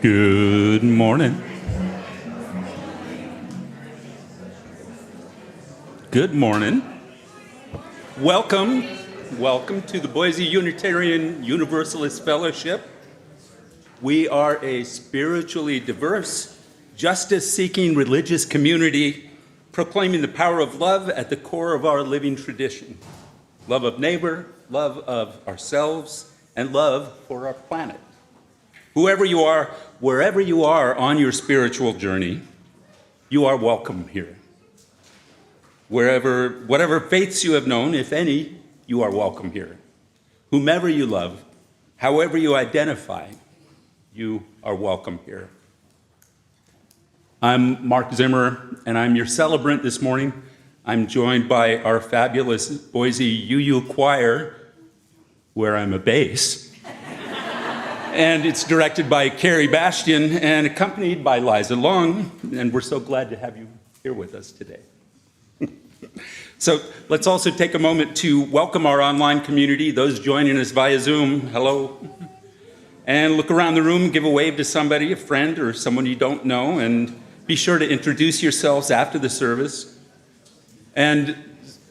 Good morning. Good morning. Welcome to the Boise Unitarian Universalist Fellowship. We are a spiritually diverse, justice-seeking religious community proclaiming the power of love at the core of our living tradition. Love of neighbor, love of ourselves, and love for our planet. Whoever you are, wherever you are on your spiritual journey, you are welcome here. Whatever faiths you have known, if any, you are welcome here. Whomever you love, however you identify, you are welcome here. I'm Mark Zimmerer, and I'm your celebrant this morning. I'm joined by our fabulous Boise UU choir, where I'm a bass. And it's directed by Carrie Bastian and accompanied by Liza Long, and we're so glad to have you here with us today. So let's also take a moment to welcome our online community, those joining us via Zoom, hello. And look around the room, give a wave to somebody, a friend or someone you don't know, and be sure to introduce yourselves after the service. And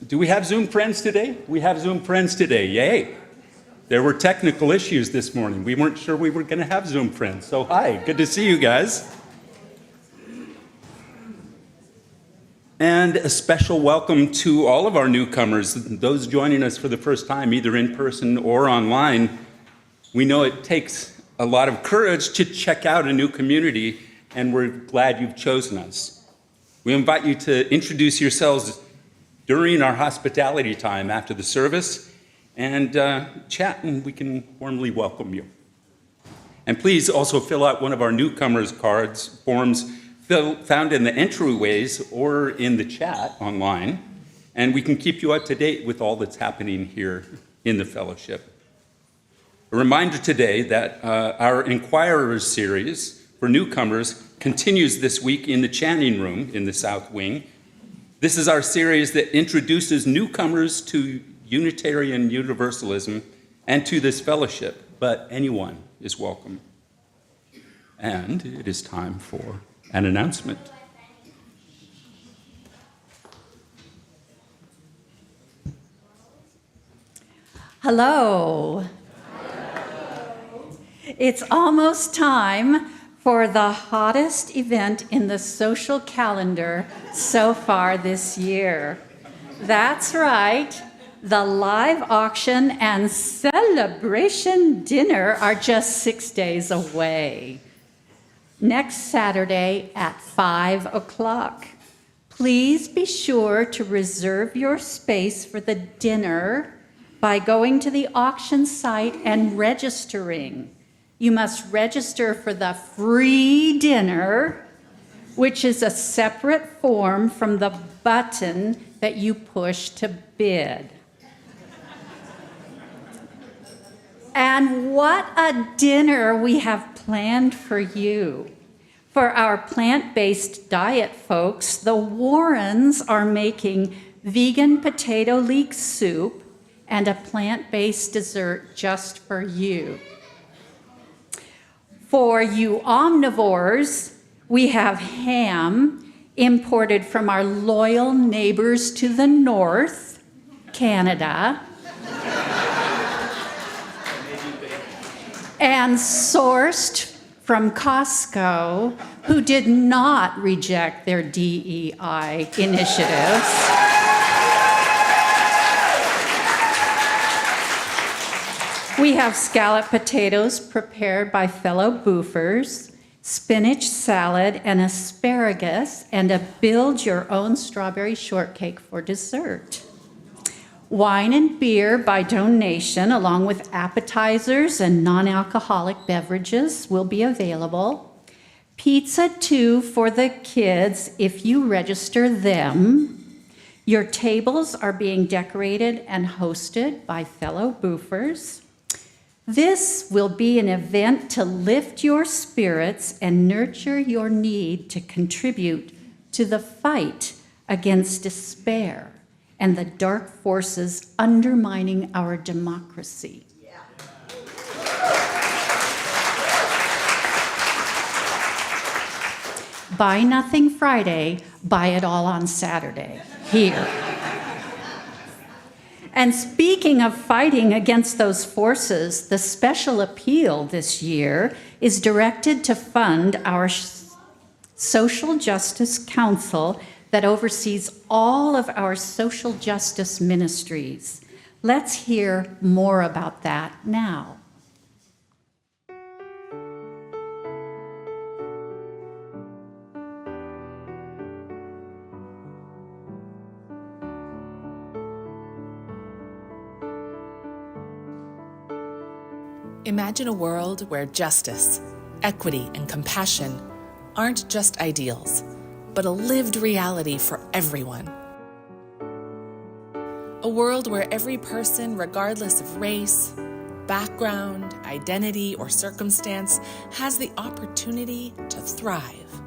do we have Zoom friends today? We have Zoom friends today, yay. There were technical issues this morning. We weren't sure we were going to have Zoom friends. So hi, good to see you guys. And a special welcome to all of our newcomers, those joining us for the first time, either in person or online. We know it takes a lot of courage to check out a new community, and we're glad you've chosen us. We invite you to introduce yourselves during our hospitality time after the service, and chat, and we can warmly welcome you. And please also fill out one of our newcomers forms found in the entryways or in the chat online, and we can keep you up to date with all that's happening here in the fellowship. A reminder today that our Inquirers series for newcomers continues this week in the Channing Room in the South Wing. This is our series that introduces newcomers to Unitarian Universalism and to this fellowship, but anyone is welcome. And it is time for an announcement. Hello. It's almost time for the hottest event in the social calendar so far this year. That's right. The live auction and celebration dinner are just 6 days away. Next Saturday at 5 o'clock. Please be sure to reserve your space for the dinner by going to the auction site and registering. You must register for the free dinner, which is a separate form from the button that you push to bid. And what a dinner we have planned for you. For our plant-based diet folks, the Warrens are making vegan potato leek soup and a plant-based dessert just for you. For you omnivores, we have ham imported from our loyal neighbors to the north, Canada, and sourced from Costco, who did not reject their DEI initiatives. We have scallop potatoes prepared by fellow boofers, spinach salad and asparagus, and a build-your-own strawberry shortcake for dessert. Wine and beer by donation, along with appetizers and non-alcoholic beverages, will be available. Pizza, too, for the kids if you register them. Your tables are being decorated and hosted by fellow boofers. This will be an event to lift your spirits and nurture your need to contribute to the fight against despair and the dark forces undermining our democracy. Buy nothing Friday, buy it all on Saturday. Here. And speaking of fighting against those forces, the special appeal this year is directed to fund our Social Justice Council that oversees all of our social justice ministries. Let's hear more about that now. Imagine a world where justice, equity, and compassion aren't just ideals, but a lived reality for everyone. A world where every person, regardless of race, background, identity, or circumstance, has the opportunity to thrive.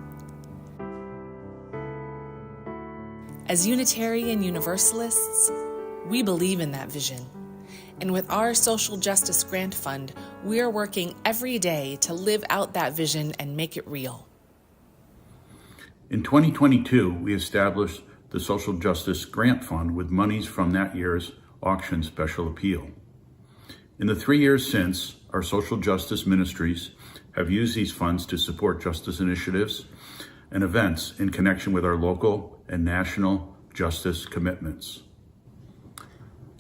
As Unitarian Universalists, we believe in that vision. And with our Social Justice Grant Fund, we're working every day to live out that vision and make it real. In 2022, we established the Social Justice Grant Fund with monies from that year's auction special appeal. In the 3 years since, our social justice ministries have used these funds to support justice initiatives and events in connection with our local and national justice commitments.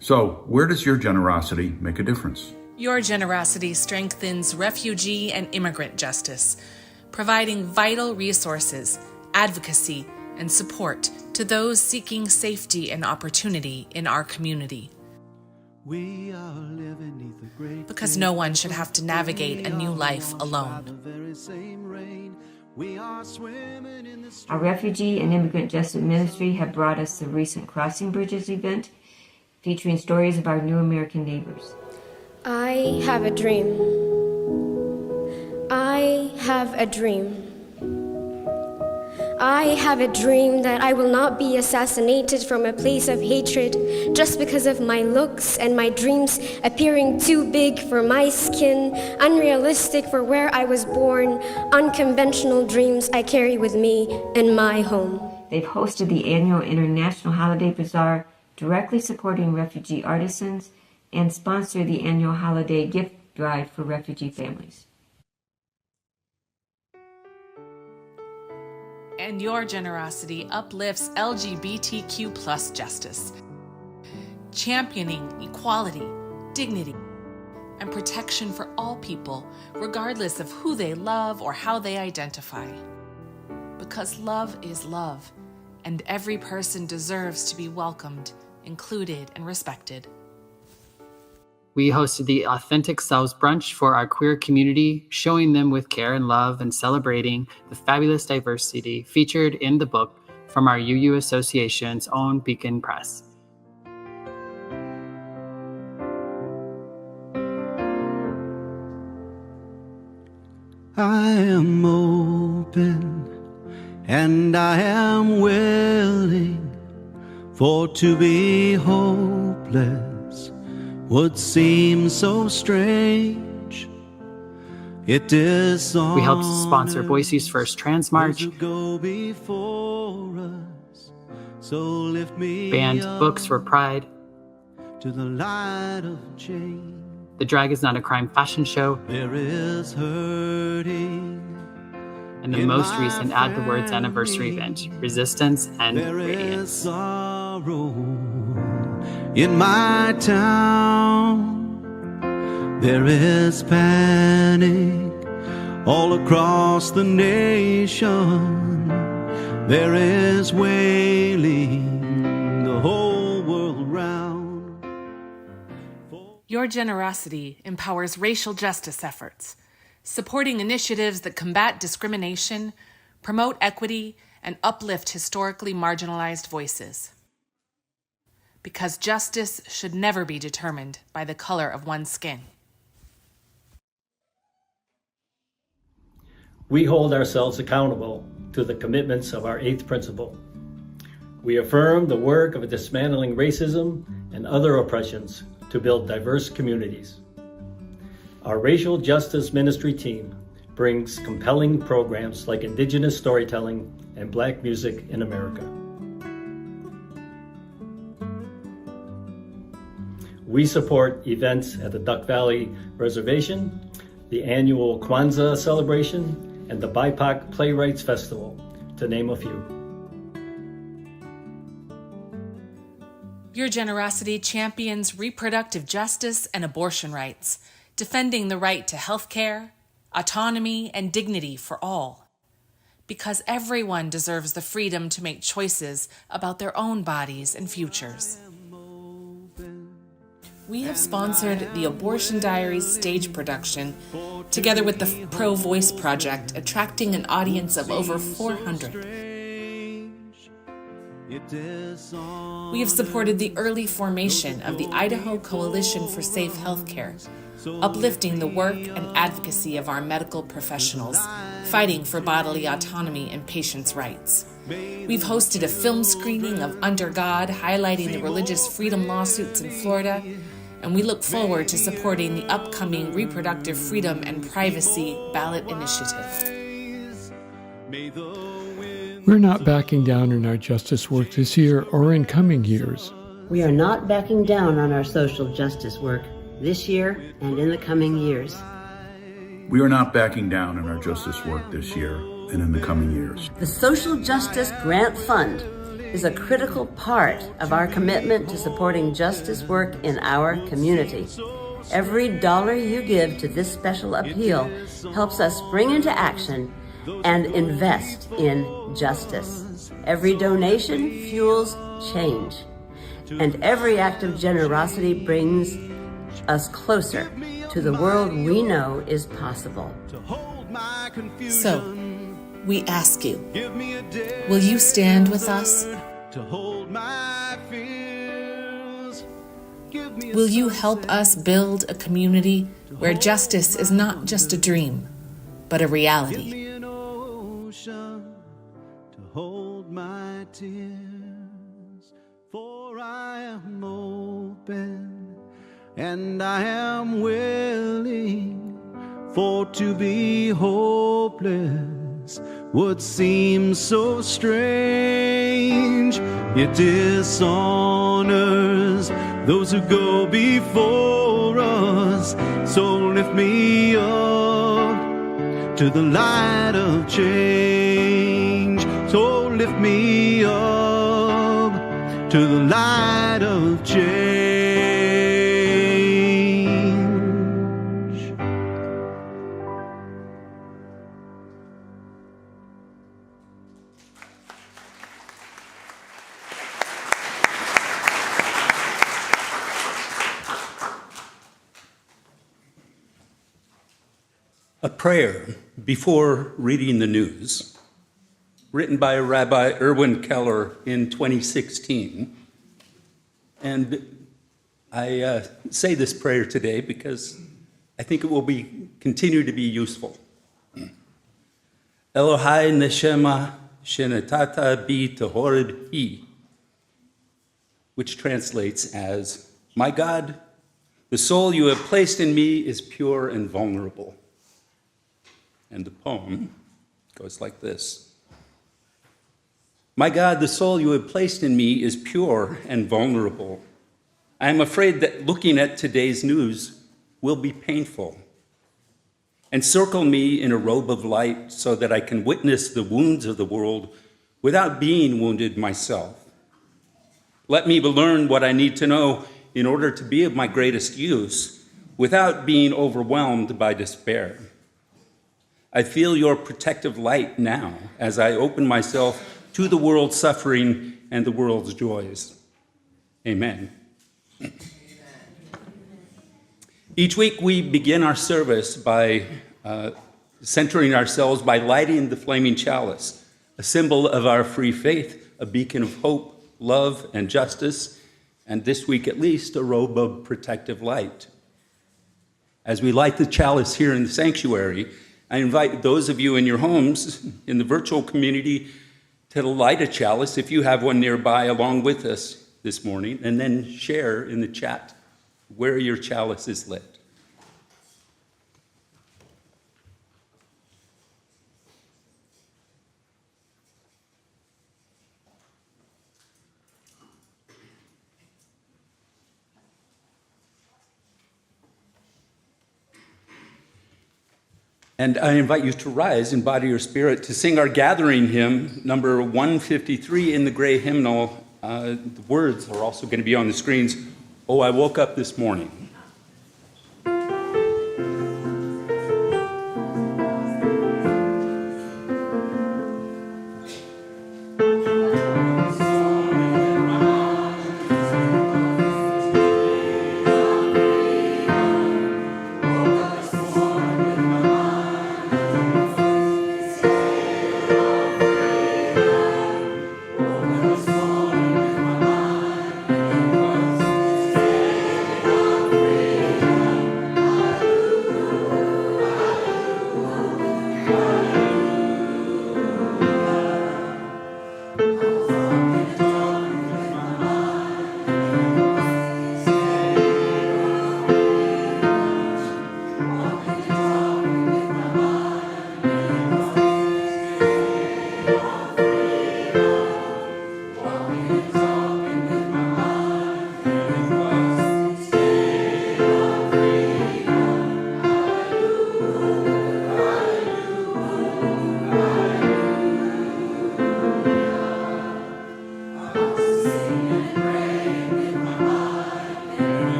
So, where does your generosity make a difference? Your generosity strengthens refugee and immigrant justice, providing vital resources, advocacy, and support to those seeking safety and opportunity in our community. Because no one should have to navigate a new life alone. Our refugee and immigrant justice ministry have brought us the recent Crossing Bridges event, featuring stories of our new American neighbors. I have a dream. I have a dream. I have a dream that I will not be assassinated from a place of hatred just because of my looks and my dreams appearing too big for my skin, unrealistic for where I was born, unconventional dreams I carry with me in my home. They've hosted the annual International Holiday Bazaar, directly supporting refugee artisans, and sponsor the annual holiday gift drive for refugee families. And your generosity uplifts LGBTQ+ justice, championing equality, dignity, and protection for all people, regardless of who they love or how they identify. Because love is love, and every person deserves to be welcomed, included, and respected. We hosted the Authentic Selves Brunch for our queer community, showing them with care and love and celebrating the fabulous diversity featured in the book from our UU Association's own Beacon Press. I am open and I am willing, for to be hopeless would seem so strange. It is We helped sponsor Boise's first Trans March, banned Books for Pride, to the light of change. the Drag is Not a Crime fashion show, There is hurting, and the most recent Add the Words anniversary event, Resistance and there is Radiance. sorrow in my town. There is panic all across the nation. There is wailing the whole world round. Your generosity empowers racial justice efforts, supporting initiatives that combat discrimination, promote equity, and uplift historically marginalized voices. Because justice should never be determined by the color of one's skin. We hold ourselves accountable to the commitments of our eighth principle. We affirm the work of dismantling racism and other oppressions to build diverse communities. Our racial justice ministry team brings compelling programs like Indigenous storytelling and Black music in America. We support events at the Duck Valley Reservation, the annual Kwanzaa celebration, and the BIPOC Playwrights Festival, to name a few. Your generosity champions reproductive justice and abortion rights, defending the right to health care, autonomy, and dignity for all. Because everyone deserves the freedom to make choices about their own bodies and futures. We have sponsored the Abortion Diaries stage production, together with the Pro Voice Project, attracting an audience of over 400. We have supported the early formation of the Idaho Coalition for Safe Healthcare, uplifting the work and advocacy of our medical professionals, fighting for bodily autonomy and patients' rights. We've hosted a film screening of Under God, highlighting the religious freedom lawsuits in Florida, and we look forward to supporting the upcoming Reproductive Freedom and Privacy ballot initiative. We're not backing down in our justice work this year or in coming years. We are not backing down on our social justice work this year and in the coming years. We are not backing down in our justice work this year and in the coming years. The Social Justice Grant Fund is a critical part of our commitment to supporting justice work in our community. Every dollar you give to this special appeal helps us spring into action and invest in justice. Every donation fuels change, and every act of generosity brings us closer to the world we know is possible. So, we ask you, will you stand with us? Will you help us build a community where justice is not just a dream, but a reality? Hold my tears, for I am open and I am willing, for to be hopeless would seem so strange. It dishonors those who go before us, so lift me up to the light of change. So lift me up to the light of change. A prayer before reading the news, written by Rabbi Erwin Keller in 2016. And I say this prayer today because I think it will continue to be useful. Elohai neshama shenatata bi tehorid hi, which translates as, my God, the soul you have placed in me is pure and vulnerable. And the poem goes like this. My God, the soul you have placed in me is pure and vulnerable. I am afraid that looking at today's news will be painful. Encircle me in a robe of light so that I can witness the wounds of the world without being wounded myself. Let me learn what I need to know in order to be of my greatest use without being overwhelmed by despair. I feel your protective light now as I open myself to the world's suffering and the world's joys. Amen. Each week we begin our service by centering ourselves by lighting the flaming chalice, a symbol of our free faith, a beacon of hope, love, and justice, and this week at least, a robe of protective light. As we light the chalice here in the sanctuary, I invite those of you in your homes, in the virtual community, to light a chalice, if you have one nearby, along with us this morning, and then share in the chat where your chalice is lit. And I invite you to rise in body or spirit to sing our gathering hymn, number 153 in the gray hymnal. The words are also going to be on the screens. Oh, I woke up this morning.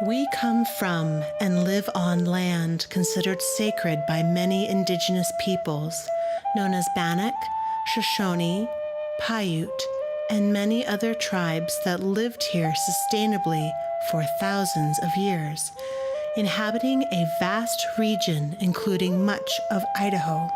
We come from and live on land considered sacred by many indigenous peoples, known as Bannock, Shoshone, Paiute, and many other tribes that lived here sustainably for thousands of years, inhabiting a vast region including much of Idaho.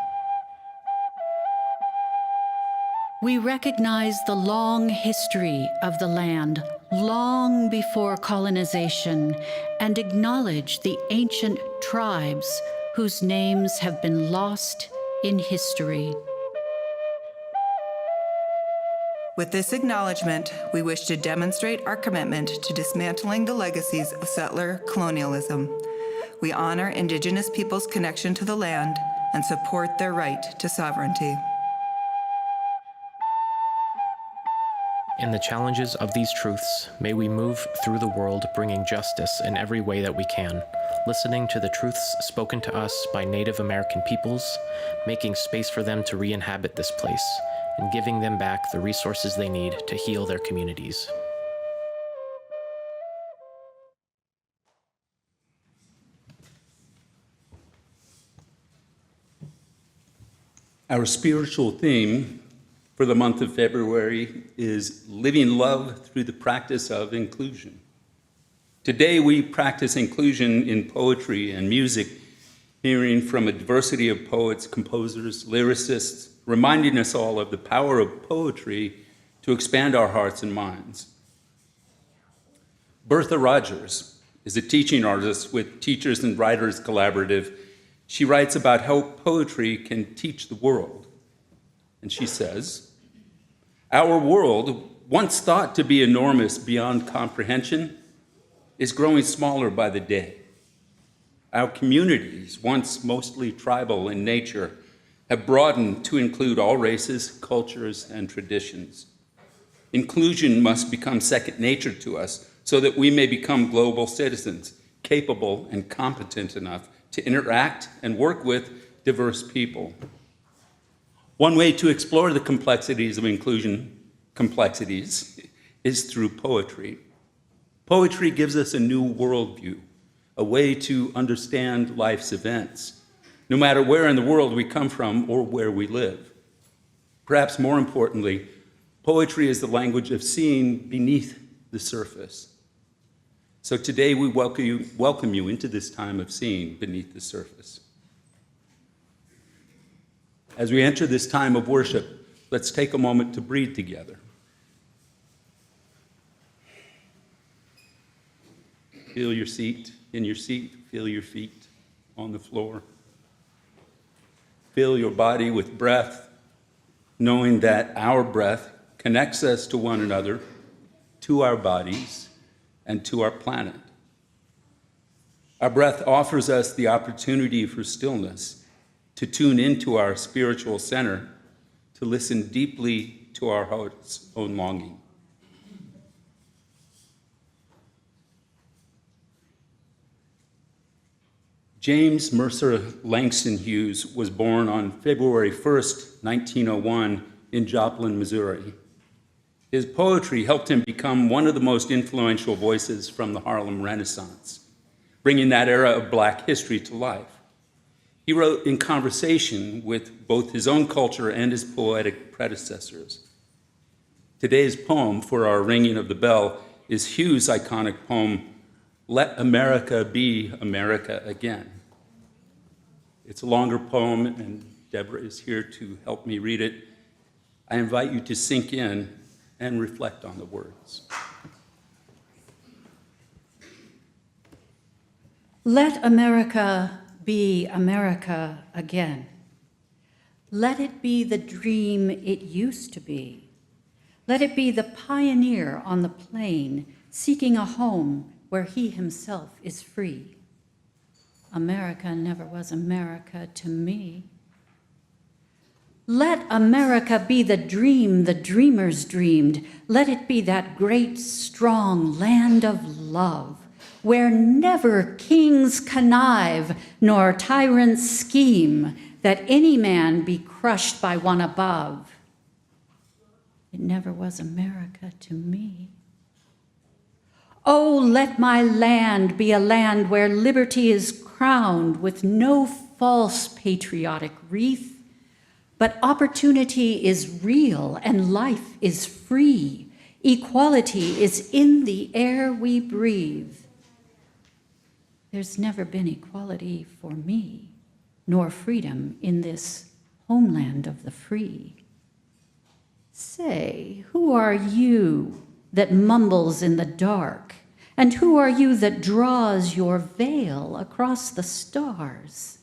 We recognize the long history of the land, long before colonization, and acknowledge the ancient tribes whose names have been lost in history. With this acknowledgement, we wish to demonstrate our commitment to dismantling the legacies of settler colonialism. We honor Indigenous peoples' connection to the land and support their right to sovereignty. In the challenges of these truths, may we move through the world bringing justice in every way that we can, listening to the truths spoken to us by Native American peoples, making space for them to re-inhabit this place, and giving them back the resources they need to heal their communities. Our spiritual theme for the month of February is living love through the practice of inclusion. Today we practice inclusion in poetry and music, hearing from a diversity of poets, composers, lyricists, reminding us all of the power of poetry to expand our hearts and minds. Bertha Rogers is a teaching artist with Teachers and Writers Collaborative. She writes about how poetry can teach the world. And she says, "Our world, once thought to be enormous beyond comprehension, is growing smaller by the day. Our communities, once mostly tribal in nature, have broadened to include all races, cultures, and traditions. Inclusion must become second nature to us so that we may become global citizens, capable and competent enough to interact and work with diverse people." One way to explore the complexities of inclusion, is through poetry. Poetry gives us a new worldview, a way to understand life's events, no matter where in the world we come from or where we live. Perhaps more importantly, poetry is the language of seeing beneath the surface. So today we welcome you into this time of seeing beneath the surface. As we enter this time of worship, let's take a moment to breathe together. Feel your seat in your seat, feel your feet on the floor. Fill your body with breath, knowing that our breath connects us to one another, to our bodies, and to our planet. Our breath offers us the opportunity for stillness, to tune into our spiritual center, to listen deeply to our heart's own longing. James Mercer Langston Hughes was born on February 1st, 1901, in Joplin, Missouri. His poetry helped him become one of the most influential voices from the Harlem Renaissance, bringing that era of Black history to life. He wrote in conversation with both his own culture and his poetic predecessors. Today's poem for our ringing of the bell is Hughes' iconic poem, Let America Be America Again. It's a longer poem, and Debra is here to help me read it. I invite you to sink in and reflect on the words. Let America be America again. Let it be the dream it used to be. Let it be the pioneer on the plain seeking a home where he himself is free. America never was America to me. Let America be the dream the dreamers dreamed. Let it be that great, strong land of love, where never kings connive nor tyrants scheme, that any man be crushed by one above. It never was America to me. Oh, let my land be a land where liberty is crowned with no false patriotic wreath, but opportunity is real and life is free. Equality is in the air we breathe. There's never been equality for me, nor freedom in this homeland of the free. Say, who are you that mumbles in the dark? And who are you that draws your veil across the stars?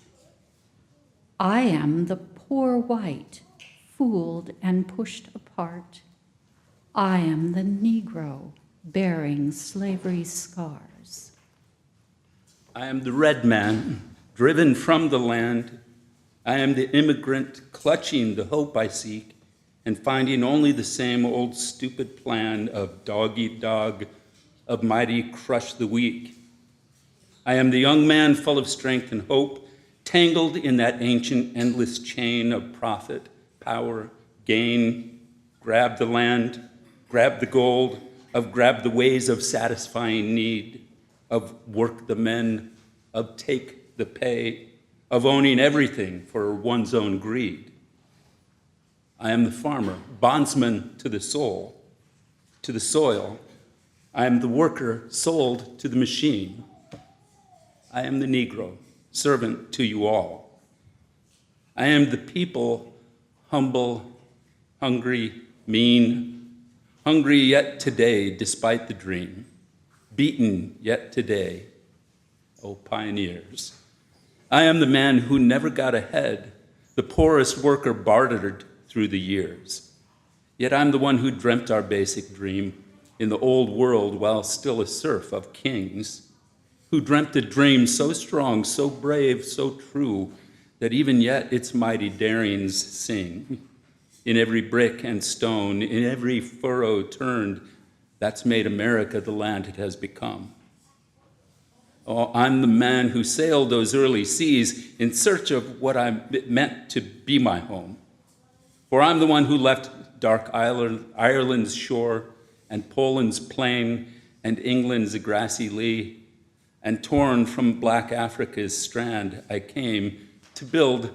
I am the poor white, fooled and pushed apart. I am the Negro bearing slavery's scars. I am the red man, driven from the land. I am the immigrant clutching the hope I seek and finding only the same old stupid plan of dog-eat-dog, of mighty crush the weak. I am the young man full of strength and hope, tangled in that ancient endless chain of profit, power, gain, grab the land, grab the gold, of grab the ways of satisfying need, of work the men, of take the pay, of owning everything for one's own greed. I am the farmer, bondsman to the soul, to the soil. I am the worker sold to the machine. I am the Negro, servant to you all. I am the people, humble, hungry, mean, hungry yet today despite the dream, beaten yet today, oh pioneers. I am the man who never got ahead, the poorest worker bartered through the years. Yet I'm the one who dreamt our basic dream in the old world while still a serf of kings, who dreamt a dream so strong, so brave, so true, that even yet its mighty darings sing. In every brick and stone, in every furrow turned, that's made America the land it has become. Oh, I'm the man who sailed those early seas in search of what I meant to be my home. For I'm the one who left dark Ireland's shore and Poland's plain, and England's grassy lea, and torn from black Africa's strand, I came to build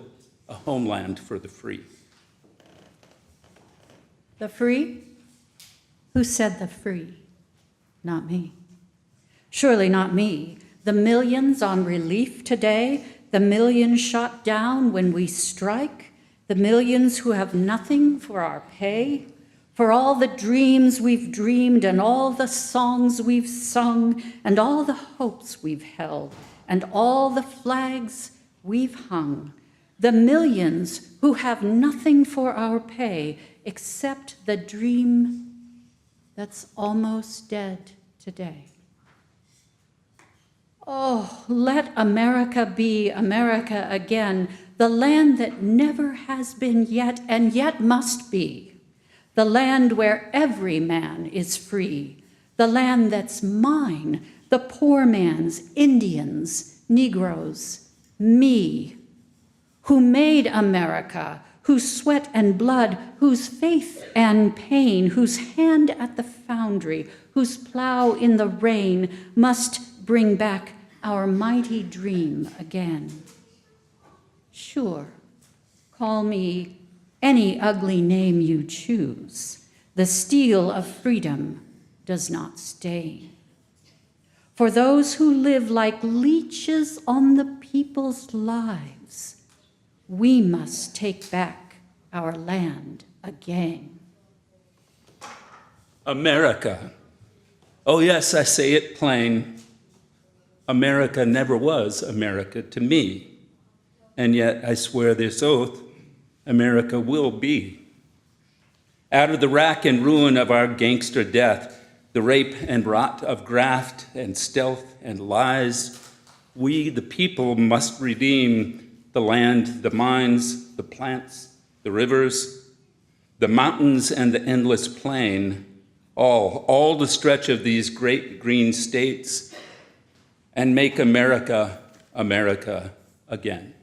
a homeland for the free. The free? Who said the free? Not me. Surely not me. The millions on relief today, the millions shot down when we strike, the millions who have nothing for our pay, for all the dreams we've dreamed and all the songs we've sung and all the hopes we've held and all the flags we've hung, the millions who have nothing for our pay except the dream that's almost dead today. Oh, let America be America again, the land that never has been yet and yet must be, the land where every man is free, the land that's mine, the poor man's, Indians, Negroes, me, who made America, whose sweat and blood, whose faith and pain, whose hand at the foundry, whose plow in the rain must bring back our mighty dream again. Sure, call me any ugly name you choose. The steel of freedom does not stain. For those who live like leeches on the people's lives, we must take back our land again. America. Oh yes, I say it plain. America never was America to me. And yet I swear this oath, America will be. Out of the rack and ruin of our gangster death, the rape and rot of graft and stealth and lies, we, the people, must redeem the land, the mines, the plants, the rivers, the mountains and the endless plain, all the stretch of these great green states, and make America, America again.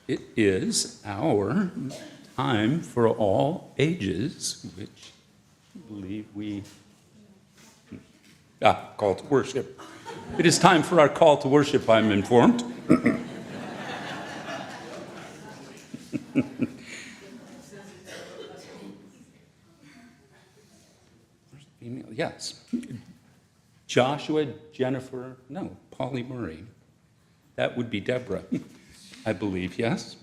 It is our time for all ages, which I believe we... call to worship. It is time for our call to worship, I'm informed. Yes. Joshua, Jennifer, no, Polly Murray. That would be Debra, I believe, yes?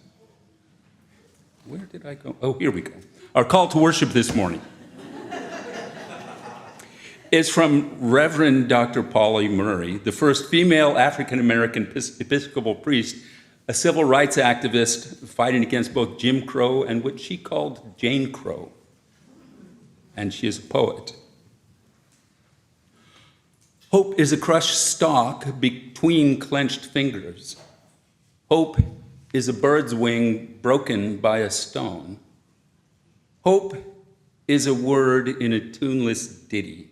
Where did I go? Oh, here we go. Our call to worship this morning is from Reverend Dr. Polly Murray, the first female African-American Episcopal priest, a civil rights activist fighting against both Jim Crow and what she called Jane Crow. And she is a poet. Hope is a crushed stalk between clenched fingers. Hope is a bird's wing broken by a stone. Hope is a word in a tuneless ditty,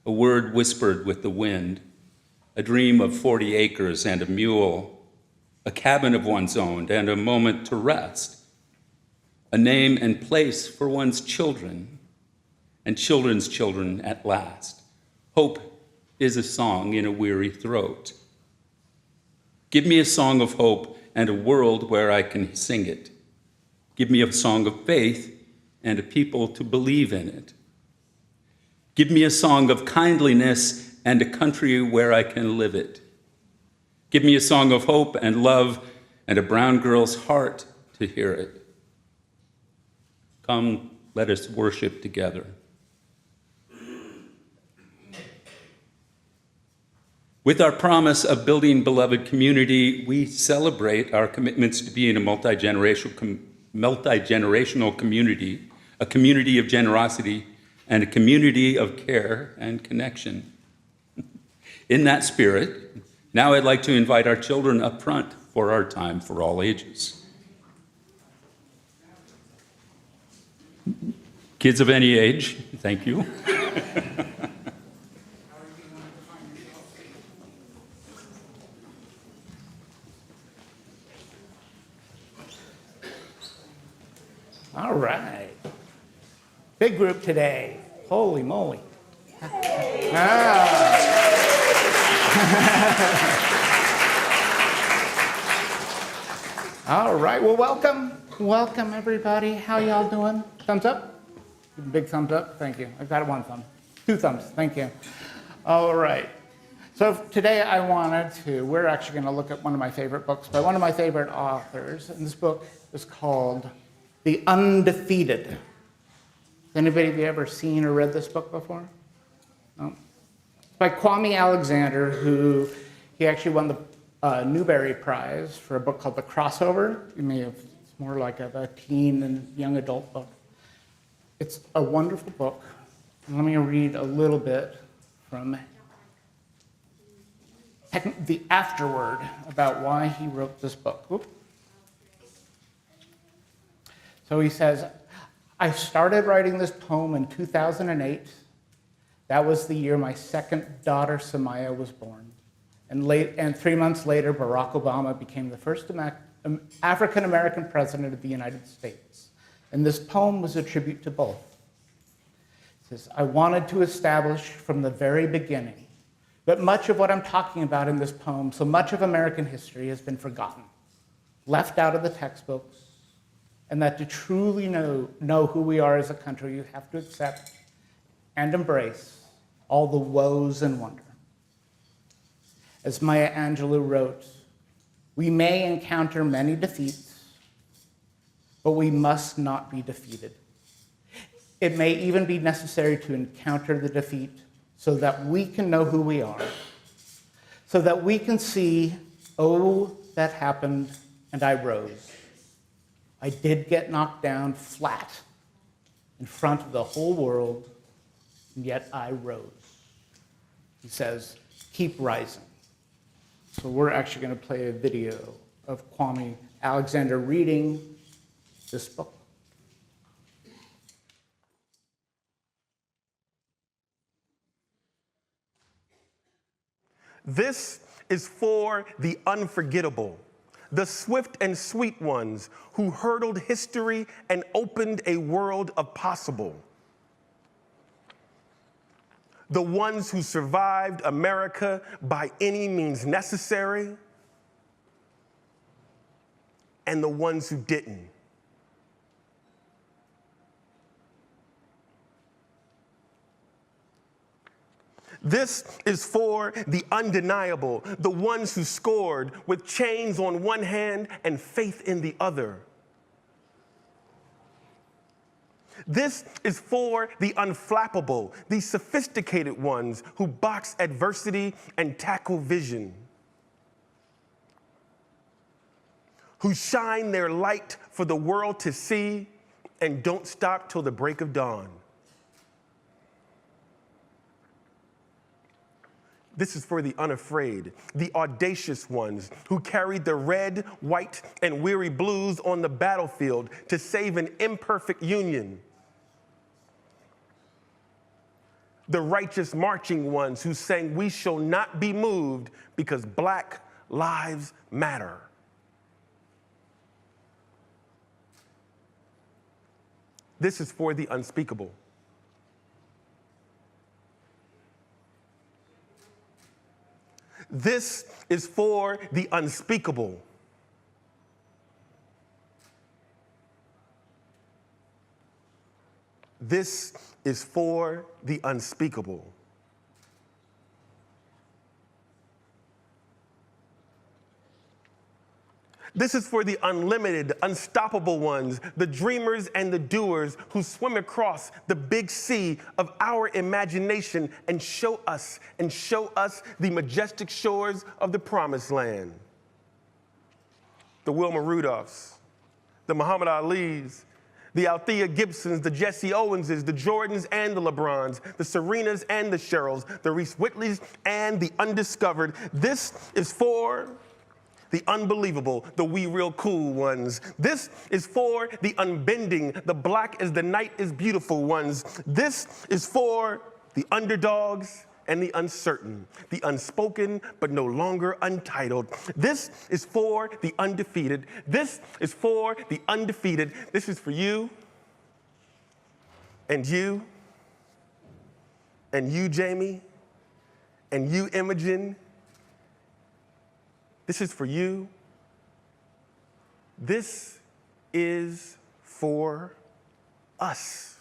a word whispered with the wind, a dream of 40 acres and a mule, a cabin of one's own and a moment to rest, a name and place for one's children and children's children at last. Hope is a song in a weary throat. Give me a song of hope and a world where I can sing it. Give me a song of faith and a people to believe in it. Give me a song of kindliness and a country where I can live it. Give me a song of hope and love and a brown girl's heart to hear it. Come, let us worship together. With our promise of building beloved community, we celebrate our commitments to being a multi-generational community, a community of generosity, and a community of care and connection. In that spirit, now I'd like to invite our children up front for our time for all ages. Kids of any age, thank you. All right. Big group today. Holy moly. All right. Well, welcome. Welcome, everybody. How y'all doing? Thumbs up? Big thumbs up. Thank you. I've got one thumb. Two thumbs. Thank you. All right. So today we're actually going to look at one of my favorite books by one of my favorite authors. And this book is called The Undefeated. Has anybody of you ever seen or read this book before? No? It's by Kwame Alexander, who he actually won the Newbery Prize for a book called The Crossover. It's more like a teen and young adult book. It's a wonderful book. Let me read a little bit from the afterword about why he wrote this book. Oops. So he says, I started writing this poem in 2008. That was the year my second daughter, Samaya, was born. And 3 months later, Barack Obama became the first African-American president of the United States. And this poem was a tribute to both. It says, I wanted to establish from the very beginning that much of what I'm talking about in this poem, so much of American history, has been forgotten, left out of the textbooks, and that to truly know who we are as a country, you have to accept and embrace all the woes and wonder. As Maya Angelou wrote, we may encounter many defeats, but we must not be defeated. It may even be necessary to encounter the defeat so that we can know who we are, so that we can see, oh, that happened and I rose. I did get knocked down flat in front of the whole world, and yet I rose. He says, keep rising. So we're actually going to play a video of Kwame Alexander reading this book. This is for the unforgettable, the swift and sweet ones who hurdled history and opened a world of possible. The ones who survived America by any means necessary, and the ones who didn't. This is for the undeniable, the ones who scored with chains on one hand and faith in the other. This is for the unflappable, the sophisticated ones who box adversity and tackle vision, who shine their light for the world to see and don't stop till the break of dawn. This is for the unafraid, the audacious ones who carried the red, white, and weary blues on the battlefield to save an imperfect union. The righteous marching ones who sang, "We shall not be moved because Black lives matter." This is for the unspeakable. This is for the unspeakable. This is for the unspeakable. This is for the unlimited, unstoppable ones, the dreamers and the doers who swim across the big sea of our imagination and show us the majestic shores of the promised land. The Wilma Rudolphs, the Muhammad Alis, the Althea Gibsons, the Jesse Owenses, the Jordans and the LeBrons, the Serenas and the Cheryls, the Reese Whitleys and the undiscovered. This is for the unbelievable, the we real cool ones. This is for the unbending, the black as the night is beautiful ones. This is for the underdogs and the uncertain, the unspoken but no longer untitled. This is for the undefeated. This is for the undefeated. This is for you and you and you, Jamie, and you, Imogen. This is for you. This is for us.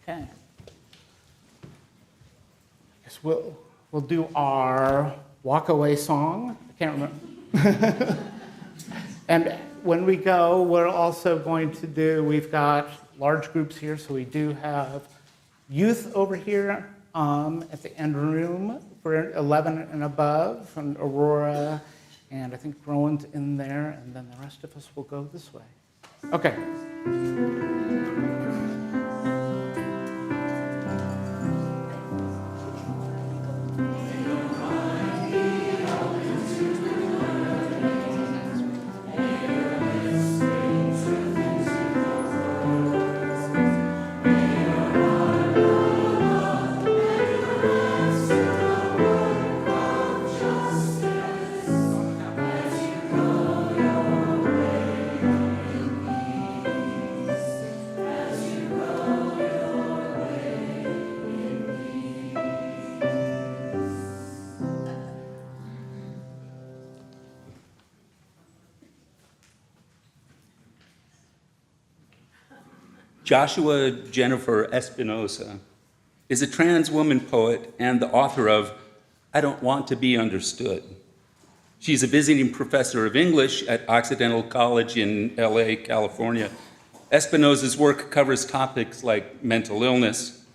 Okay. I guess we'll do our walk away song. I can't remember. And when we go, we're also going to do, we've got large groups here, so we do have youth over here at the end room for 11 and above, and Aurora, and I think Rowan's in there, and then the rest of us will go this way. Okay. Joshua Jennifer Espinosa is a trans woman poet and the author of I Don't Want to Be Understood. She's a visiting professor of English at Occidental College in LA, California. Espinosa's work covers topics like mental illness,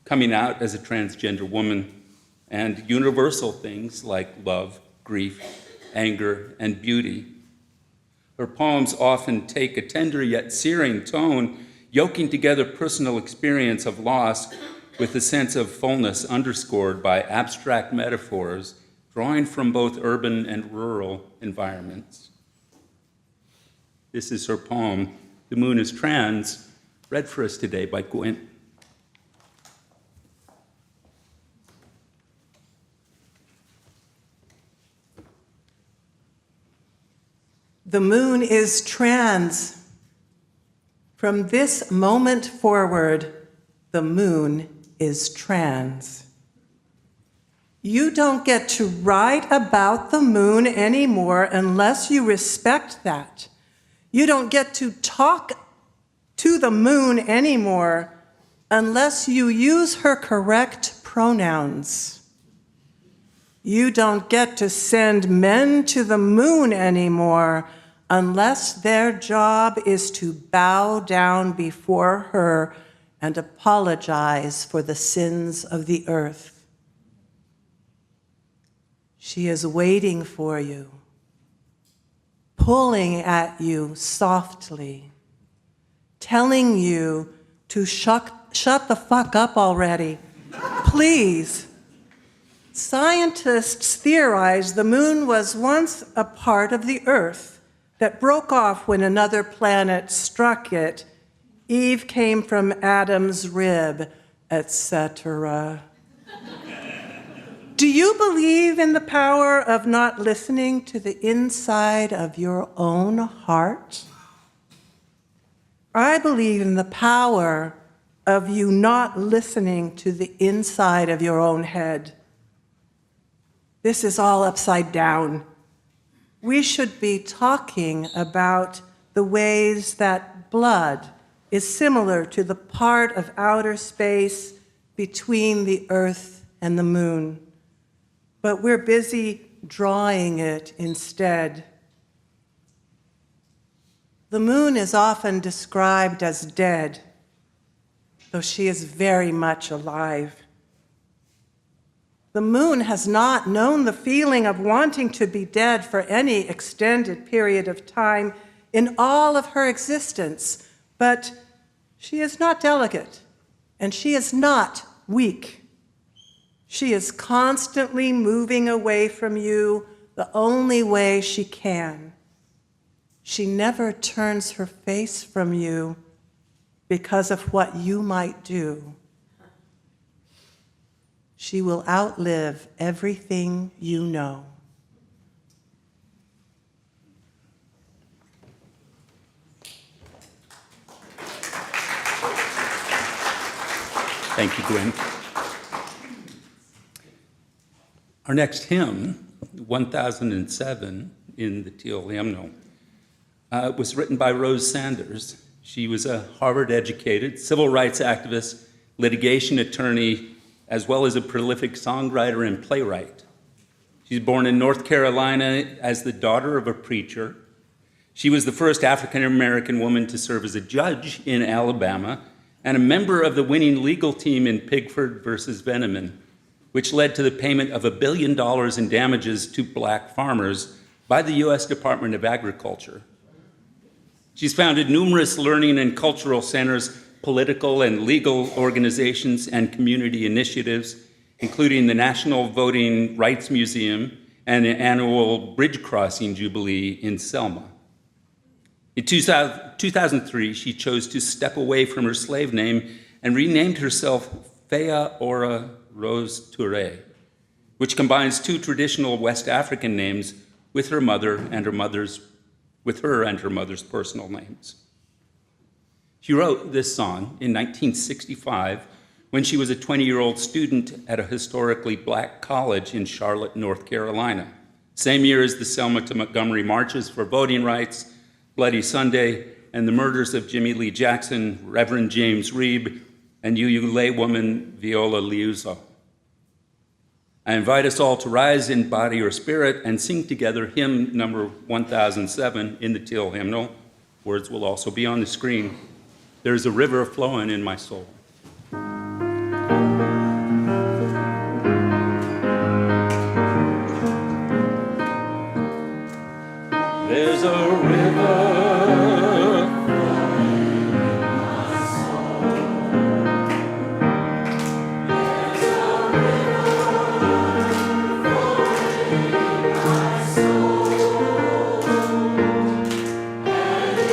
coming out as a transgender woman, and universal things like love, grief, anger, and beauty. Her poems often take a tender yet searing tone, yoking together personal experience of loss with a sense of fullness underscored by abstract metaphors – drawing from both urban and rural environments. This is her poem, The Moon is Trans, read for us today by Gwyn. The moon is trans. From this moment forward, the moon is trans. You don't get to write about the moon anymore unless you respect that. You don't get to talk to the moon anymore unless you use her correct pronouns. You don't get to send men to the moon anymore unless their job is to bow down before her and apologize for the sins of the earth. She is waiting for you, pulling at you softly, telling you to shut the fuck up already, please. Scientists theorize the moon was once a part of the earth that broke off when another planet struck it. Eve came from Adam's rib, etc. Do you believe in the power of not listening to the inside of your own heart? I believe in the power of you not listening to the inside of your own head. This is all upside down. We should be talking about the ways that blood is similar to the part of outer space between the earth and the moon. But we're busy drawing it instead. The moon is often described as dead, though she is very much alive. The moon has not known the feeling of wanting to be dead for any extended period of time in all of her existence, but she is not delicate, and she is not weak. She is constantly moving away from you the only way she can. She never turns her face from you because of what you might do. She will outlive everything you know. Thank you, Gwyn. Our next hymn, 1007 in the Teal Hymnal, was written by Rose Sanders. She was a Harvard-educated civil rights activist, litigation attorney, as well as a prolific songwriter and playwright. She's born in North Carolina as the daughter of a preacher. She was the first African-American woman to serve as a judge in Alabama and a member of the winning legal team in Pigford versus Veneman, which led to the payment of $1 billion in damages to black farmers by the U.S. Department of Agriculture. She's founded numerous learning and cultural centers, political and legal organizations, and community initiatives, including the National Voting Rights Museum and the annual Bridge Crossing Jubilee in Selma. In 2003, she chose to step away from her slave name and renamed herself Fea Ora Rose Touré, which combines two traditional West African names with her and her mother's personal names. She wrote this song in 1965 when she was a 20-year-old student at a historically black college in Charlotte, North Carolina, same year as the Selma to Montgomery marches for voting rights, Bloody Sunday, and the murders of Jimmy Lee Jackson, Reverend James Reeb, and UU laywoman Viola Liuzzo. I invite us all to rise in body or spirit and sing together hymn number 1007 in the Teal Hymnal. Words will also be on the screen. There's a river flowing in my soul. There's a river flowing in my soul. There's a river flowing in my soul. And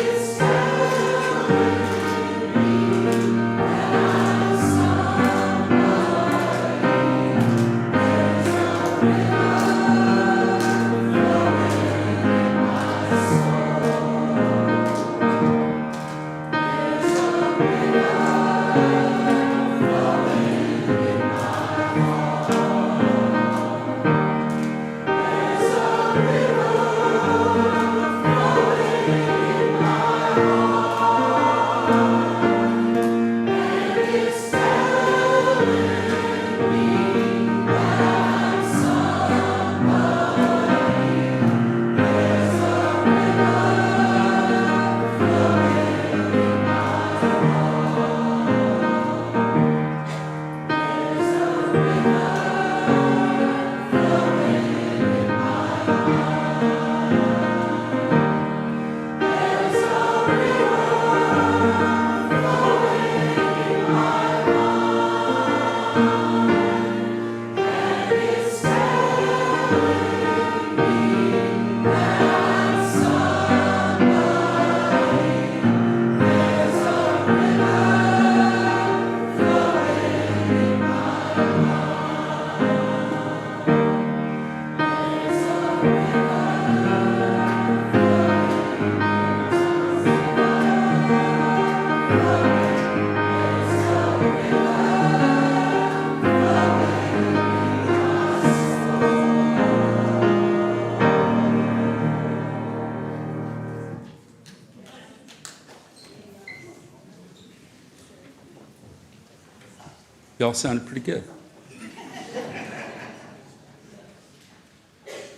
Y'all sounded pretty good.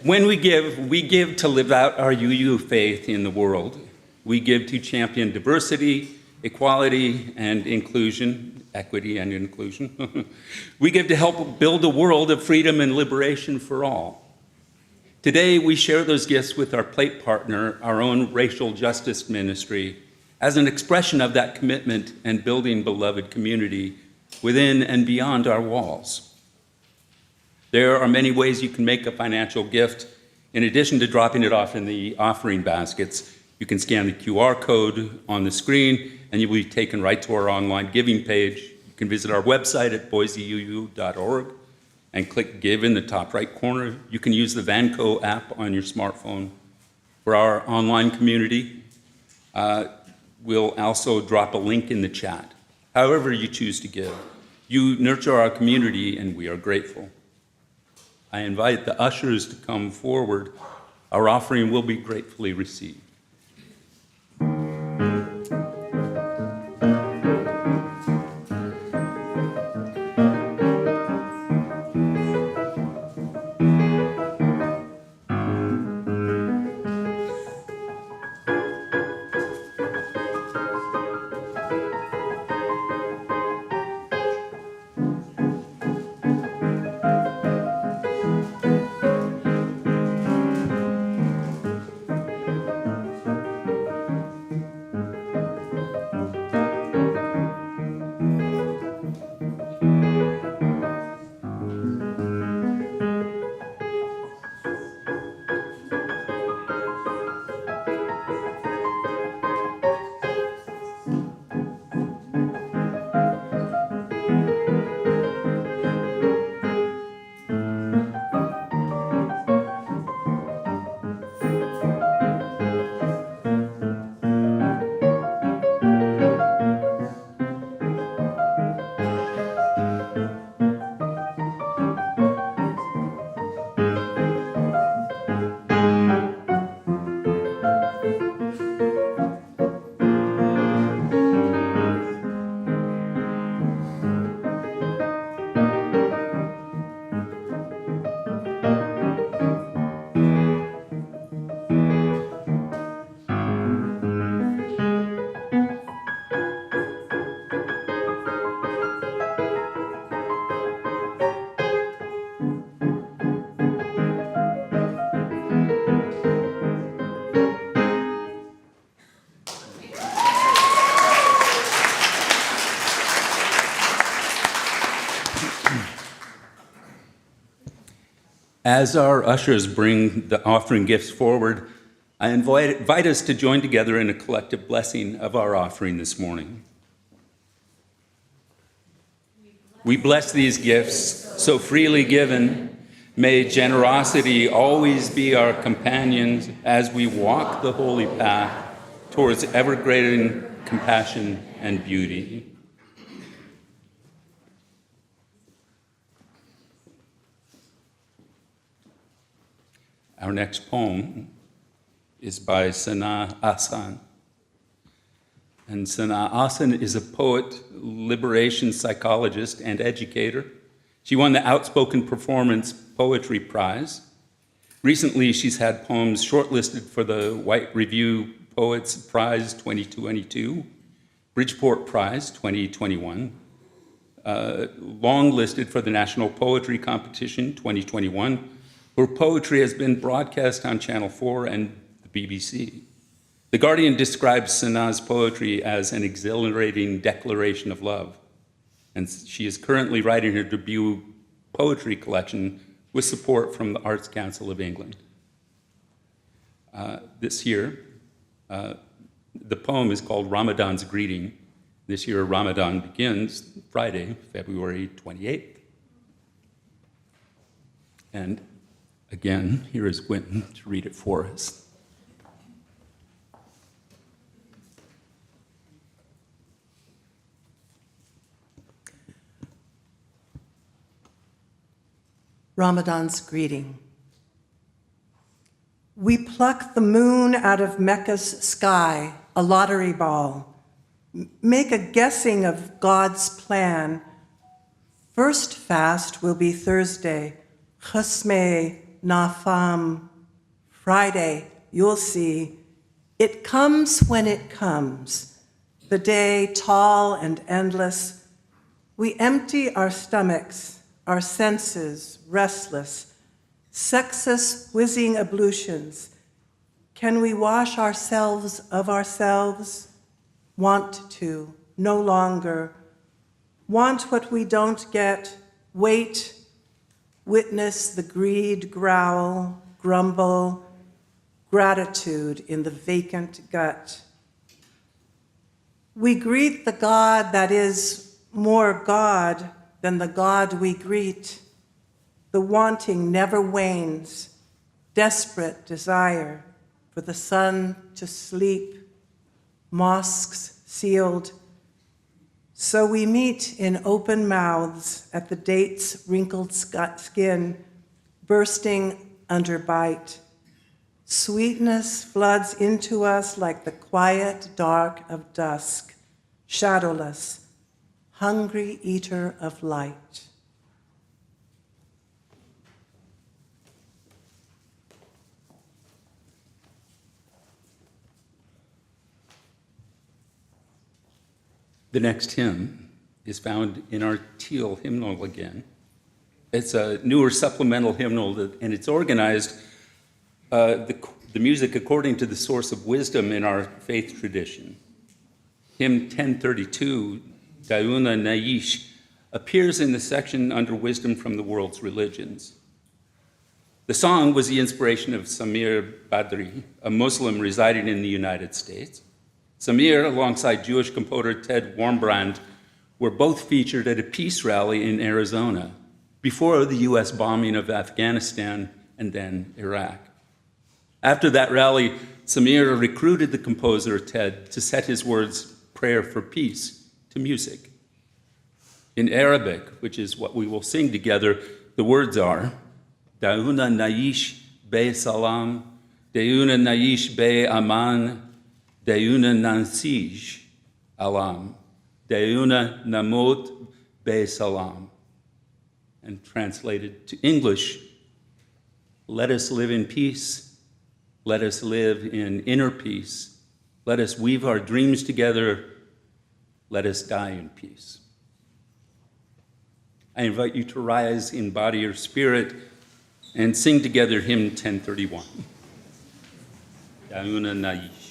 When we give to live out our UU faith in the world. We give to champion diversity, equality, and inclusion, equity and inclusion. We give to help build a world of freedom and liberation for all. Today, we share those gifts with our plate partner, our own racial justice ministry, as an expression of that commitment and building beloved community within and beyond our walls. There are many ways you can make a financial gift. In addition to dropping it off in the offering baskets, you can scan the QR code on the screen and you will be taken right to our online giving page. You can visit our website at boiseuu.org and click Give in the top right corner. You can use the Vanco app on your smartphone. For our online community, we'll also drop a link in the chat. However you choose to give, you nurture our community and we are grateful. I invite the ushers to come forward. Our offering will be gratefully received. As our ushers bring the offering gifts forward, I invite us to join together in a collective blessing of our offering this morning. We bless these gifts so freely given. May generosity always be our companions as we walk the holy path towards ever greater compassion and beauty. Our next poem is by Sana Ahsan. And Sana Ahsan is a poet, liberation psychologist, and educator. She won the Outspoken Performance Poetry Prize. Recently, she's had poems shortlisted for the White Review Poets Prize 2022, Bridgeport Prize 2021, long-listed for the National Poetry Competition 2021. Her poetry has been broadcast on Channel 4 and the BBC. The Guardian describes Sana's poetry as an exhilarating declaration of love, and she is currently writing her debut poetry collection with support from the Arts Council of England. This year, the poem is called Ramadan's Greeting. This year, Ramadan begins Friday, February 28th. And again, here is Gwyn to read it for us. Ramadan's Greeting. We pluck the moon out of Mecca's sky, a lottery ball, make a guessing of God's plan, First fast will be Thursday, Chesme na fam. Friday, you'll see, it comes when it comes. The day tall and endless. We empty our stomachs, our senses restless, sexus whizzing ablutions. Can we wash ourselves of ourselves? Want to, no longer. Want what we don't get, wait, witness the greed growl, grumble, gratitude in the vacant gut. We greet the God that is more God than the God we greet. The wanting never wanes, desperate desire for the sun to sleep, mosques sealed. So we meet in open mouths at the date's wrinkled skin, bursting under bite. Sweetness floods into us like the quiet dark of dusk, shadowless, hungry eater of light. The next hymn is found in our teal hymnal again. It's a newer supplemental hymnal, and it's organized the music according to the source of wisdom in our faith tradition. Hymn 1032, Dauna Naish, appears in the section under Wisdom from the World's Religions. The song was the inspiration of Samir Badri, a Muslim residing in the United States. Samir, alongside Jewish composer Ted Warmbrand, were both featured at a peace rally in Arizona before the US bombing of Afghanistan and then Iraq. After that rally, Samir recruited the composer Ted to set his words, Prayer for Peace, to music. In Arabic, which is what we will sing together, the words are, Dauna naish be salam, Dauna naish be aman, Dauna nansij alam, Dauna namot be salam. And translated to English, let us live in peace, let us live in inner peace, let us weave our dreams together, let us die in peace. I invite you to rise in body or spirit and sing together hymn 1031. Dauna naish.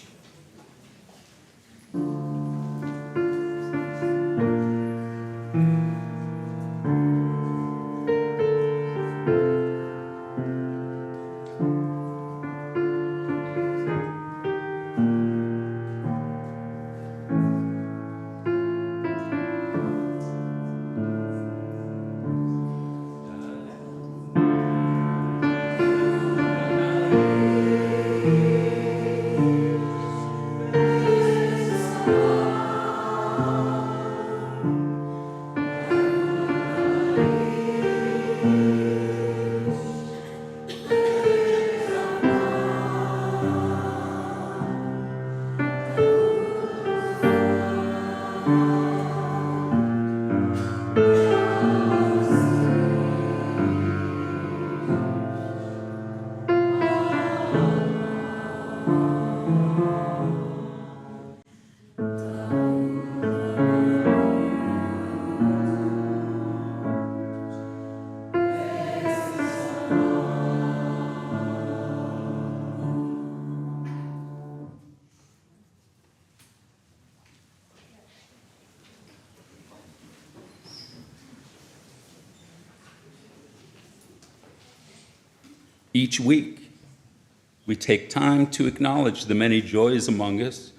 Each week, we take time to acknowledge the many joys among us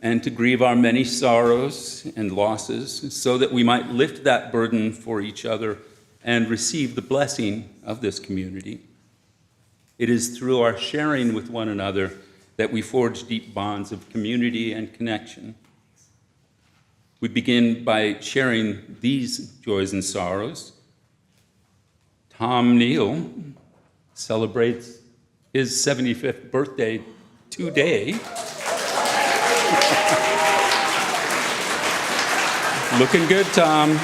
and to grieve our many sorrows and losses so that we might lift that burden for each other and receive the blessing of this community. It is through our sharing with one another that we forge deep bonds of community and connection. We begin by sharing these joys and sorrows. Tom Neal celebrates his 75th birthday today. Looking good, Tom.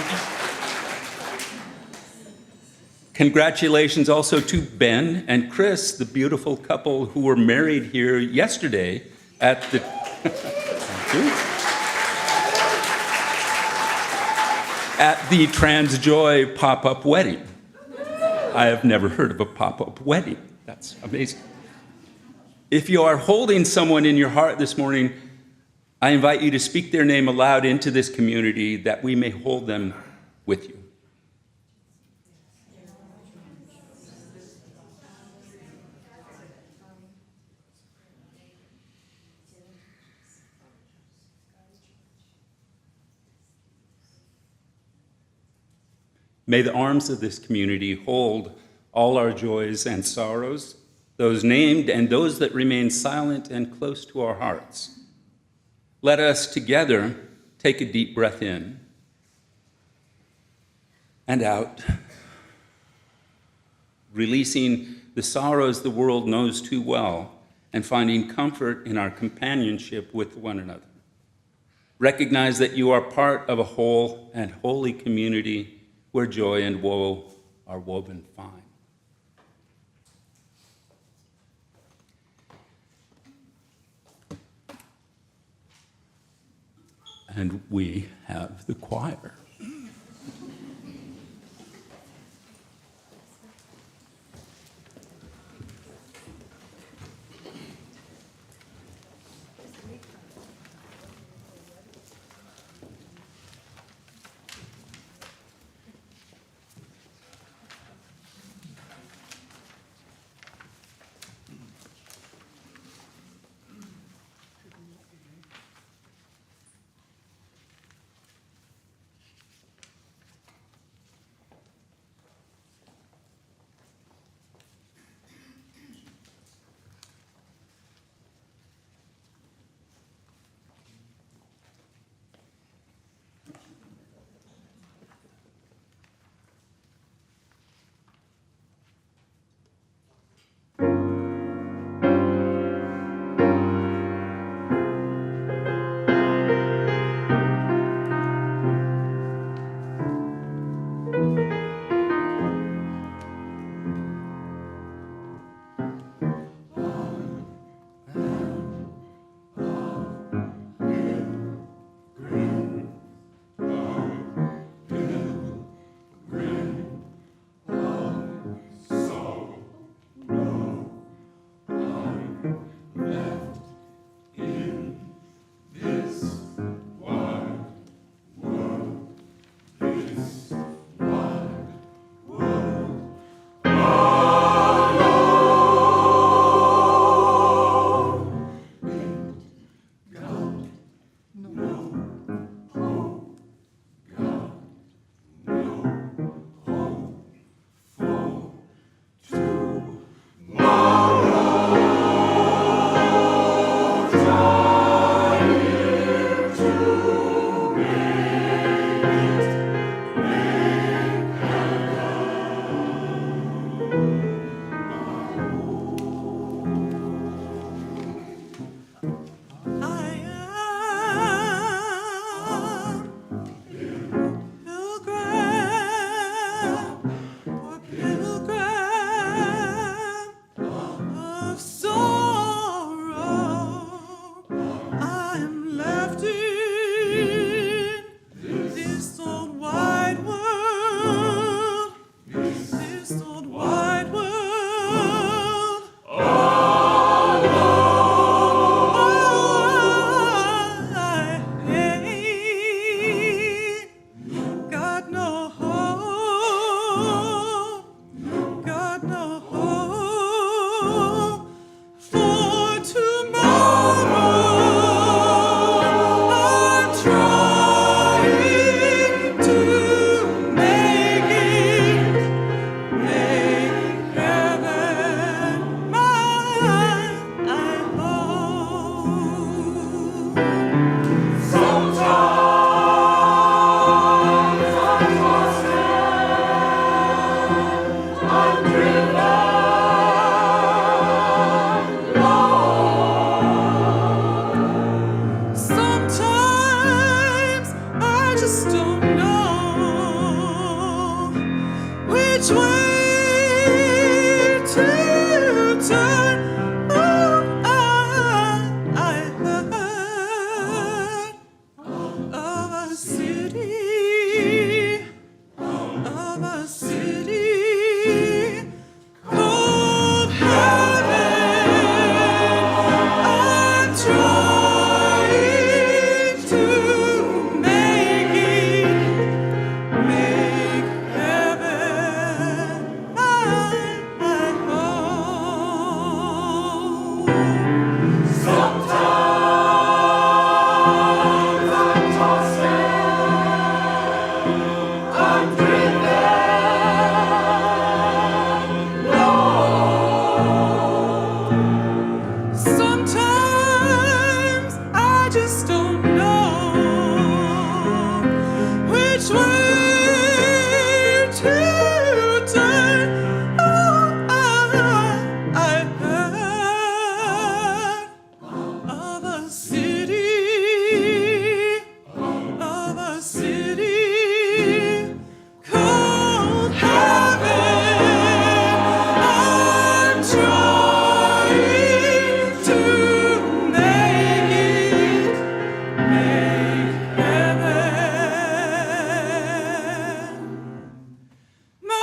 Congratulations also to Ben and Chris, the beautiful couple who were married here yesterday at the Thank you. At the TransJoy pop-up wedding. I have never heard of a pop-up wedding. That's amazing. If you are holding someone in your heart this morning, I invite you to speak their name aloud into this community that we may hold them with you. May the arms of this community hold all our joys and sorrows, those named and those that remain silent and close to our hearts. Let us together take a deep breath in and out, releasing the sorrows the world knows too well and finding comfort in our companionship with one another. Recognize that you are part of a whole and holy community where joy and woe are woven fine. And we have the choir. Which way to turn. Oh, I heard of a city called heaven. I'm trying to make heaven my home. Sometimes I'm tossing, I'm driven low. Sometimes I just don't know which way to turn. Oh, I heard of a city called heaven. I'm trying to make heaven my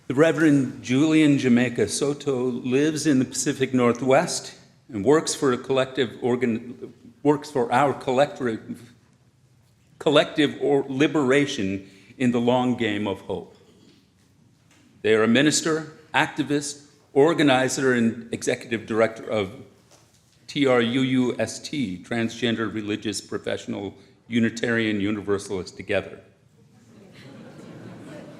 The Reverend Julian Jamaica Soto lives in the Pacific Northwest and works for our collective liberation in the long game of hope. They are a minister, activist, organizer, and executive director of TRUUST, Transgender Religious Professional Unitarian Universalist Together.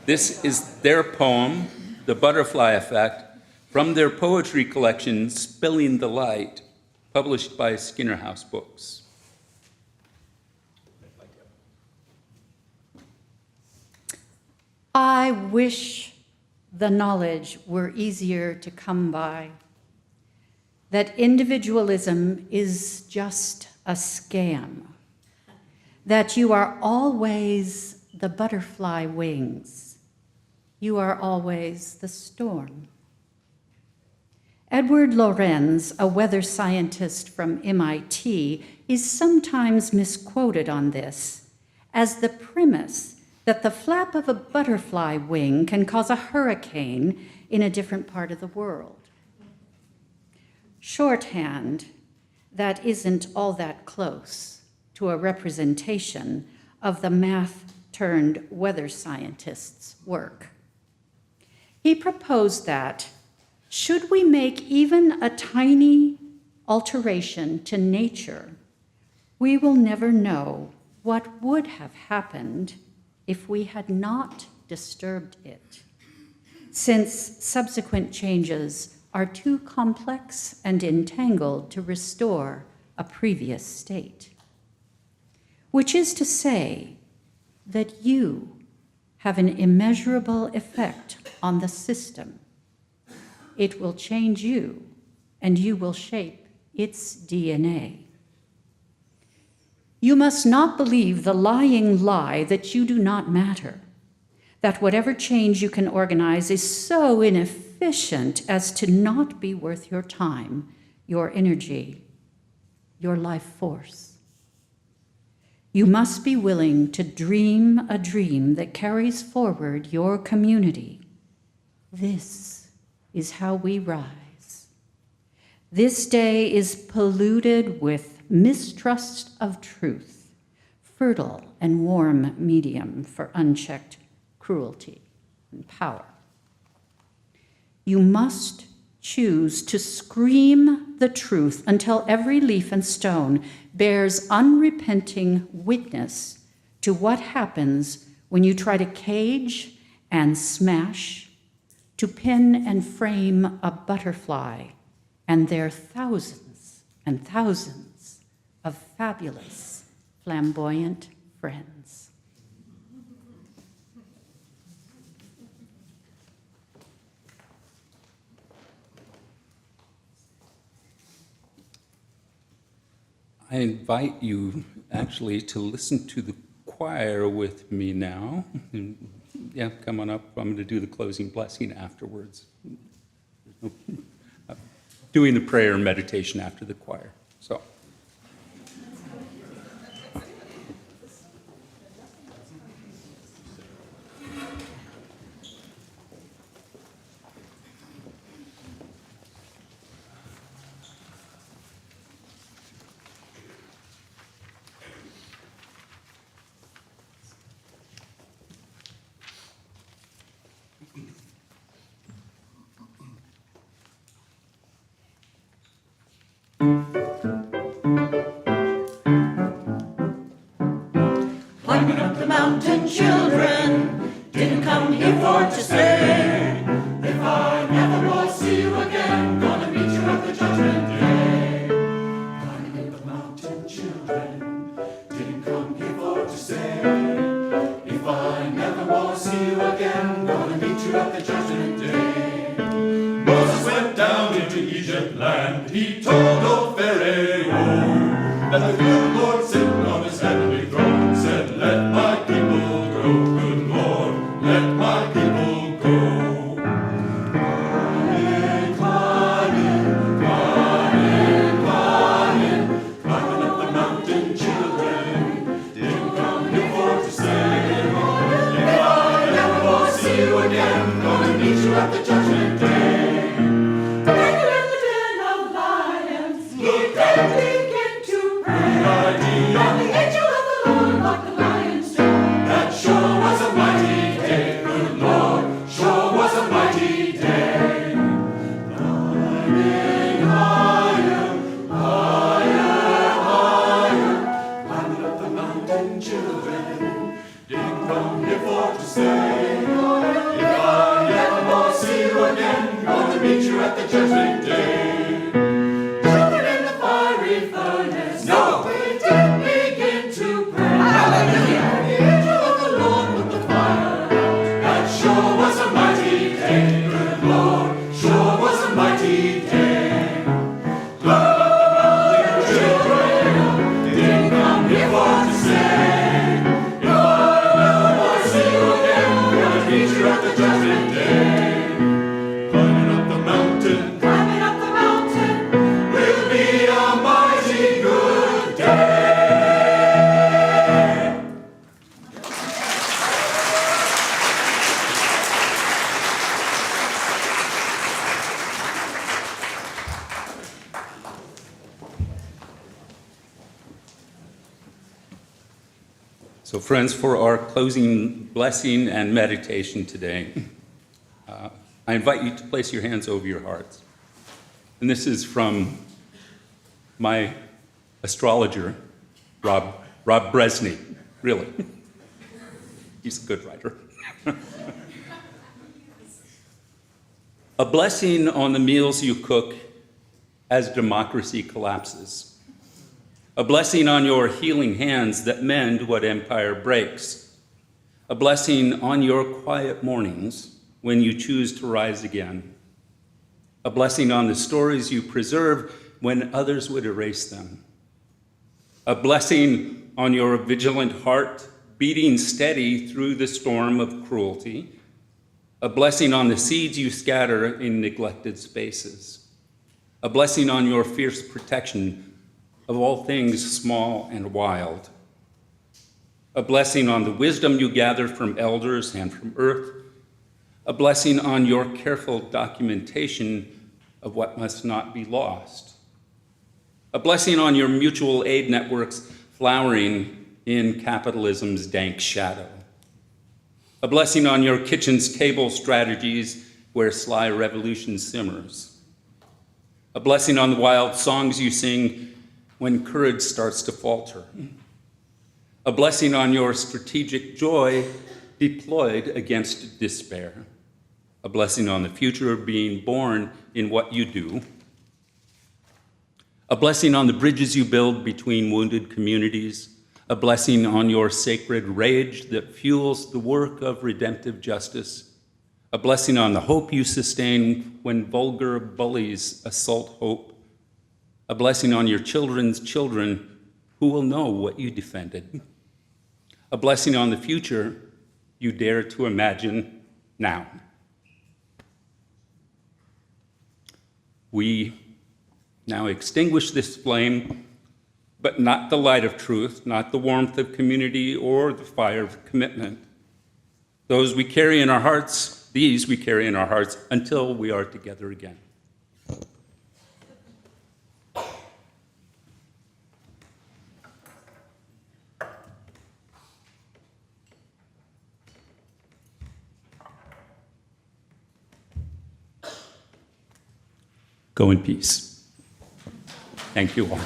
This is their poem, The Butterfly Effect, from their poetry collection, Spilling the Light, published by Skinner House Books. I wish the knowledge were easier to come by, that individualism is just a scam, that you are always the butterfly wings. You are always the storm. Edward Lorenz, a weather scientist from MIT, is sometimes misquoted on this as the premise that the flap of a butterfly wing can cause a hurricane in a different part of the world. Shorthand, that isn't all that close to a representation of the math-turned-weather scientist's work. He proposed that, should we make even a tiny alteration to nature, we will never know what would have happened if we had not disturbed it, since subsequent changes are too complex and entangled to restore a previous state. Which is to say that you have an immeasurable effect on the system. It will change you, and you will shape its DNA. You must not believe the lying lie that you do not matter, that whatever change you can organize is so inefficient as to not be worth your time, your energy, your life force. You must be willing to dream a dream that carries forward your community. This is how we rise. This day is polluted with mistrust of truth, fertile and warm medium for unchecked cruelty and power. You must choose to scream the truth until every leaf and stone bears unrepenting witness to what happens when you try to cage and smash, to pin and frame a butterfly and their thousands and thousands of fabulous, flamboyant friends. I invite you actually to listen to the choir with me now. And, yeah, come on up. I'm going to do the closing blessing afterwards. Doing the prayer and meditation after the choir. So. Climbing up the mountain, children, didn't come here for to stay. If I never will see you again, gonna meet you at the judgment day. Climbing up the mountain, children, didn't come here for to stay. If I never will see you again, gonna meet you at the judgment day. Moses went down into Egypt land, he told old Pharaoh that the good Lord sitting on his heavenly throne said, let my people go, good Lord, let my people go. Climbing, climbing, climbing, climbing, climbing up the mountain, children, didn't come here for to stay. If I never will see you again, gonna meet you at the judgment day. Daniel in the den of lions, he did begin to pray. And the angel of the Lord locked the lion's door. That sure was a mighty day, good Lord, sure was a mighty day. Climbing higher, higher, higher, climbing up the mountain, children, didn't come here for to stay. If I never more see you again, gonna meet you at the judgment day. Children in the fiery furnace, no, we didn't begin to pray. Hallelujah! The angel of the Lord put the fire out. That sure was a mighty day, good Lord, sure was a mighty day. Climbing up the mountain, children, didn't come here for to stay. If I never more see you again, gonna meet you at the judgment day. Climbing up the mountain, will be a mighty good day. So friends, for our closing blessing and meditation today, I invite you to place your hands over your hearts. And this is from my astrologer, Rob Bresney, really. He's a good writer. A blessing on the meals you cook as democracy collapses. A blessing on your healing hands that mend what empire breaks. A blessing on your quiet mornings when you choose to rise again. A blessing on the stories you preserve when others would erase them. A blessing on your vigilant heart beating steady through the storm of cruelty. A blessing on the seeds you scatter in neglected spaces. A blessing on your fierce protection of all things small and wild. A blessing on the wisdom you gather from elders and from earth. A blessing on your careful documentation of what must not be lost. A blessing on your mutual aid networks flowering in capitalism's dank shadow. A blessing on your kitchen's table strategies where sly revolution simmers. A blessing on the wild songs you sing when courage starts to falter. a blessing on your strategic joy deployed against despair, a blessing on the future of being born in what you do, a blessing on the bridges you build between wounded communities, a blessing on your sacred rage that fuels the work of redemptive justice, a blessing on the hope you sustain when vulgar bullies assault hope, a blessing on your children's children who will know what you defended, a blessing on the future you dare to imagine now. We now extinguish this flame, but not the light of truth, not the warmth of community or the fire of commitment. These we carry in our hearts until we are together again. Go in peace. Thank you all.